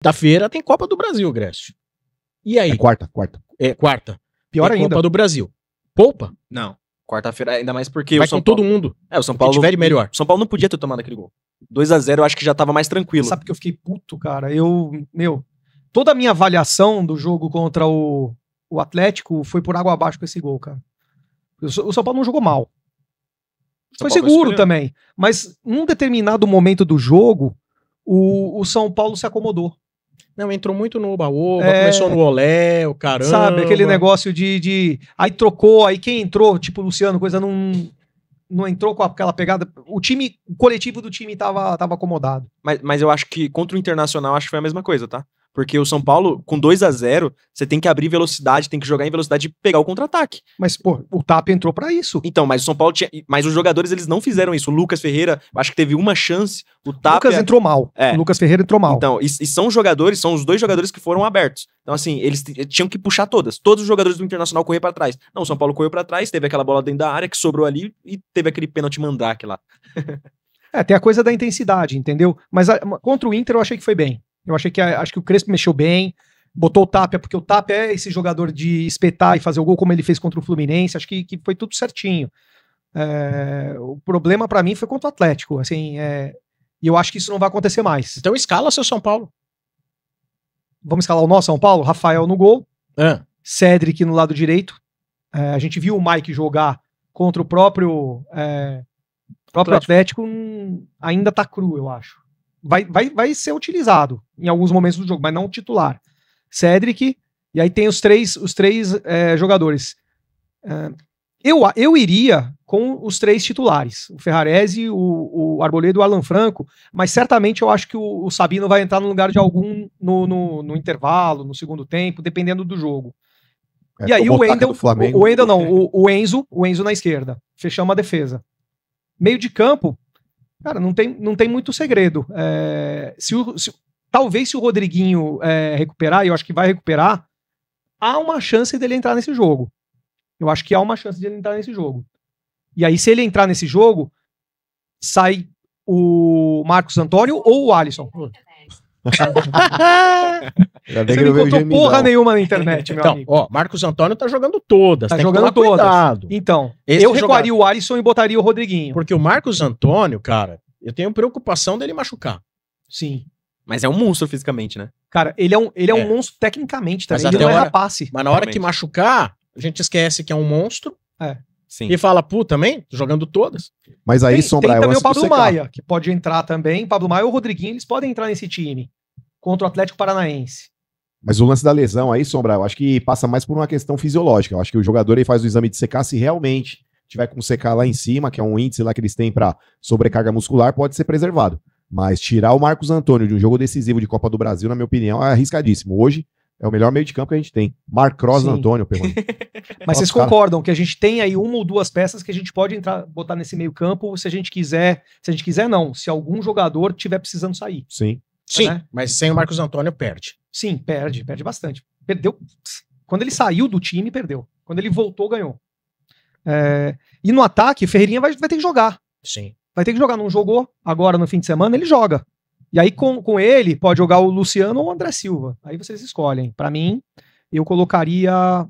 Quinta-feira tem Copa do Brasil, Grécio. E aí? É quarta. É quarta. Pior tem ainda. Copa do Brasil. Poupa? Não. Quarta-feira, ainda mais porque Vai o São com todo Paulo... mundo. É, o São O que Paulo... tiver de melhor. O São Paulo não podia ter tomado aquele gol. 2-0 eu acho que já tava mais tranquilo. Sabe que eu fiquei puto, cara? Toda a minha avaliação do jogo contra o Atlético foi por água abaixo com esse gol, cara. O São Paulo não jogou mal. Foi seguro também. Mas num determinado momento do jogo, o São Paulo se acomodou. Não, entrou muito no oba-oba, começou no olé, o caramba. Sabe, aquele negócio de... Aí trocou, aí quem entrou, tipo o Luciano, coisa não entrou com aquela pegada. O coletivo do time tava acomodado. Mas eu acho que contra o Internacional acho que foi a mesma coisa, tá? Porque o São Paulo, com 2-0, você tem que abrir velocidade, tem que jogar em velocidade e pegar o contra-ataque. Mas, pô, o Tapia entrou pra isso. Então, mas o São Paulo tinha... Mas os jogadores, eles não fizeram isso. O Lucas Ferreira, acho que teve uma chance. O Tapia... Lucas entrou mal. É. O Lucas Ferreira entrou mal. Então, e são os dois jogadores que foram abertos. Então, assim, eles tinham que puxar todas. Todos os jogadores do Internacional correram pra trás. Não, o São Paulo correu pra trás, teve aquela bola dentro da área que sobrou ali e teve aquele pênalti mandrake lá. Tem a coisa da intensidade, entendeu? Mas contra o Inter eu achei que foi bem. Acho que o Crespo mexeu bem, botou o Tapia, porque o Tapia é esse jogador de espetar e fazer o gol como ele fez contra o Fluminense, acho que foi tudo certinho. O problema pra mim foi contra o Atlético, assim, e eu acho que isso não vai acontecer mais. Então escala seu São Paulo. Vamos escalar o nosso São Paulo? Rafael no gol, Cédric no lado direito, a gente viu o Mike jogar contra o próprio Atlético, ainda tá cru, eu acho. Vai ser utilizado em alguns momentos do jogo, mas não titular. Cédric, e aí tem os três jogadores. Eu iria com os três titulares, o Ferrarese, o Arboleda e o Alan Franco, mas certamente eu acho que o Sabino vai entrar no lugar de algum no intervalo, no segundo tempo, dependendo do jogo. E aí o Enzo na esquerda, fechamos a defesa. Meio de campo, cara, não tem muito segredo. Talvez se o Rodriguinho recuperar, e eu acho que vai recuperar, há uma chance dele entrar nesse jogo. Eu acho que há uma chance dele entrar nesse jogo. E aí, se ele entrar nesse jogo, sai o Marcos Antônio ou o Alisson. Você não encontrou porra nenhuma na internet, meu amigo. Ó, Marcos Antônio tá jogando todas. Tá tem jogando que tomar todas. Cuidado. Então, eu recuaria o Alisson e botaria o Rodriguinho. Porque o Marcos Antônio, cara, eu tenho preocupação dele machucar. Sim. Mas é um monstro fisicamente, né? Cara, ele é um monstro tecnicamente, tá? Mas Ele não erra passe. Mas na hora que machucar, a gente esquece que é um monstro. Sim. E fala, pô, também, jogando todas. Mas aí, Sombra, tem também o Pablo Maia, que pode entrar também. Pablo Maia ou o Rodriguinho, eles podem entrar nesse time contra o Atlético Paranaense. Mas o lance da lesão aí, Sombra, eu acho que passa mais por uma questão fisiológica. Eu acho que o jogador aí faz o exame de secar, se realmente tiver com secar lá em cima, que é um índice lá que eles têm pra sobrecarga muscular, pode ser preservado. Mas tirar o Marcos Antônio de um jogo decisivo de Copa do Brasil, na minha opinião, é arriscadíssimo. Hoje é o melhor meio de campo que a gente tem. Marcros Antônio, Perrone. Mas vocês concordam que a gente tem aí uma ou duas peças que a gente pode botar nesse meio campo se a gente quiser. Se a gente quiser, não. Se algum jogador estiver precisando sair. Sim. Sim, né? Mas sem o Marcos Antônio perde. Sim, perde bastante. Perdeu. Quando ele saiu do time, perdeu. Quando ele voltou, ganhou. E no ataque, Ferreirinha vai ter que jogar. Sim. Vai ter que jogar. Não jogou agora no fim de semana, ele joga. E aí com ele pode jogar o Luciano ou o André Silva. Aí vocês escolhem. Pra mim, eu colocaria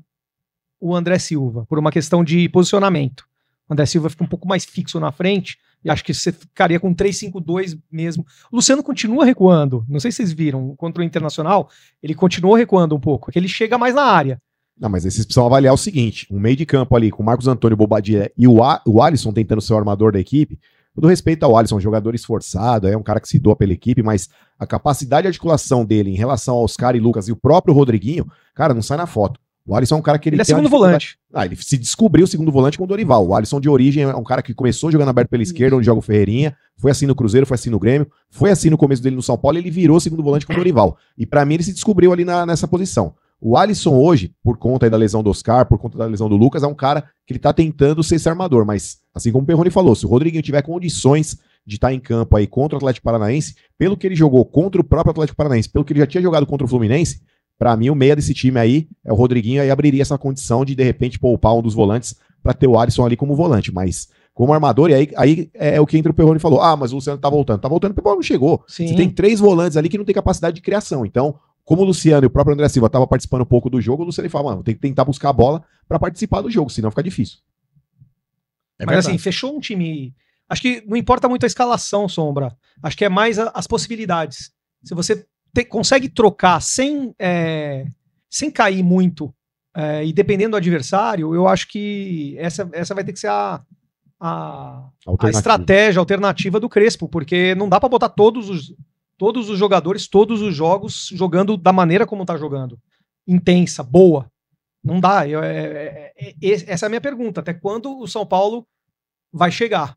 o André Silva, por uma questão de posicionamento. O André Silva fica um pouco mais fixo na frente, e acho que você ficaria com 3-5-2 mesmo. O Luciano continua recuando. Não sei se vocês viram, contra o Internacional, ele continuou recuando um pouco, porque ele chega mais na área. Não, mas aí vocês precisam avaliar o seguinte, um meio de campo ali com o Marcos Antônio, Bobadilla e o Alisson tentando ser o armador da equipe. Todo respeito ao Alisson, um jogador esforçado, é um cara que se doa pela equipe, mas a capacidade de articulação dele em relação ao Oscar e Lucas e o próprio Rodriguinho, cara, não sai na foto. O Alisson é um cara que ele é segundo volante. Ele se descobriu segundo volante com o Dorival. O Alisson de origem é um cara que começou jogando aberto pela esquerda, onde joga o Ferreirinha, foi assim no Cruzeiro, foi assim no Grêmio, foi assim no começo dele no São Paulo, ele virou segundo volante com o Dorival. E pra mim ele se descobriu ali nessa posição. O Alisson hoje, por conta aí da lesão do Oscar, por conta da lesão do Lucas, é um cara que ele tá tentando ser esse armador, mas assim como o Perrone falou, se o Rodriguinho tiver condições de estar em campo aí contra o Atlético Paranaense, pelo que ele jogou contra o próprio Atlético Paranaense, pelo que ele já tinha jogado contra o Fluminense, pra mim o meia desse time aí é o Rodriguinho, aí abriria essa condição de repente poupar um dos volantes pra ter o Alisson ali como volante, mas como armador, e aí é o que entra o Perrone falou, mas o Luciano tá voltando, porque a bola não chegou. Sim. Você tem 3 volantes ali que não tem capacidade de criação, então, como o Luciano e o próprio André Silva estavam participando um pouco do jogo, o Luciano fala, mano, tem que tentar buscar a bola pra participar do jogo, senão fica difícil. Mas assim, fechou um time... Acho que não importa muito a escalação, Sombra. Acho que é mais as possibilidades. Se você consegue trocar sem cair muito, e dependendo do adversário, eu acho que essa vai ter que ser a estratégia alternativa do Crespo, porque não dá pra botar todos os jogadores, todos os jogos, jogando da maneira como tá jogando. Intensa, boa. Não dá. Essa é a minha pergunta. Até quando o São Paulo vai chegar?